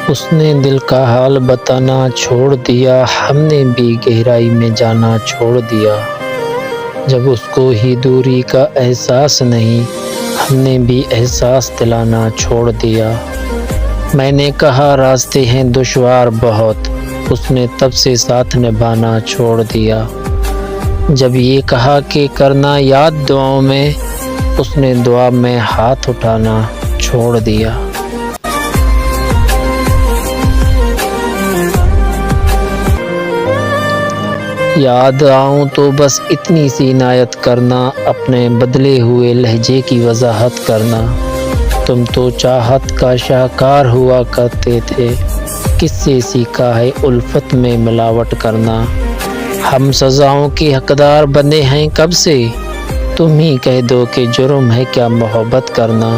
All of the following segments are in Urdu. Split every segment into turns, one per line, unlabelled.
اس نے دل کا حال بتانا چھوڑ دیا، ہم نے بھی گہرائی میں جانا چھوڑ دیا۔ جب اس کو ہی دوری کا احساس نہیں، ہم نے بھی احساس دلانا چھوڑ دیا۔ میں نے کہا راستے ہیں دشوار بہت، اس نے تب سے ساتھ نبھانا چھوڑ دیا۔ جب یہ کہا کہ کرنا یاد دعاؤں میں، اس نے دعا میں ہاتھ اٹھانا چھوڑ دیا۔ یاد آؤں تو بس اتنی سی عنایت کرنا، اپنے بدلے ہوئے لہجے کی وضاحت کرنا۔ تم تو چاہت کا شاہکار ہوا کرتے تھے، کس سے سیکھا ہے الفت میں ملاوٹ کرنا۔ ہم سزاؤں کے حقدار بنے ہیں کب سے، تم ہی کہہ دو کہ جرم ہے کیا محبت کرنا۔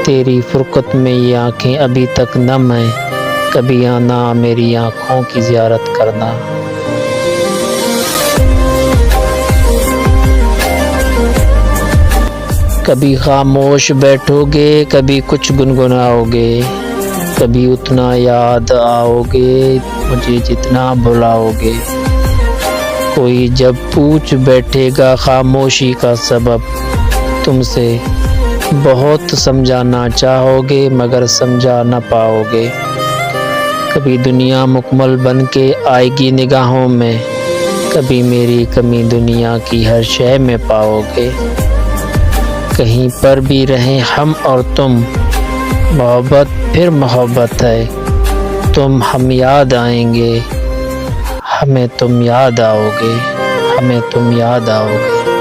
تیری فرقت میں یہ آنکھیں ابھی تک نم ہیں، کبھی آنا میری آنکھوں کی زیارت کرنا۔ کبھی خاموش بیٹھو گے، کبھی کچھ گنگناؤ گے، کبھی اتنا یاد آؤ گے مجھے جتنا بلاؤ گے۔ کوئی جب پوچھ بیٹھے گا خاموشی کا سبب، تم سے بہت سمجھانا چاہو گے مگر سمجھا نہ پاؤ گے۔ کبھی دنیا مکمل بن کے آئے گی نگاہوں میں، کبھی میری کمی دنیا کی ہر شے میں پاؤ گے۔ کہیں پر بھی رہیں ہم اور تم، محبت پھر محبت ہے، تم ہم یاد آئیں گے، ہمیں تم یاد آؤ گے، ہمیں تم یاد آؤ گے۔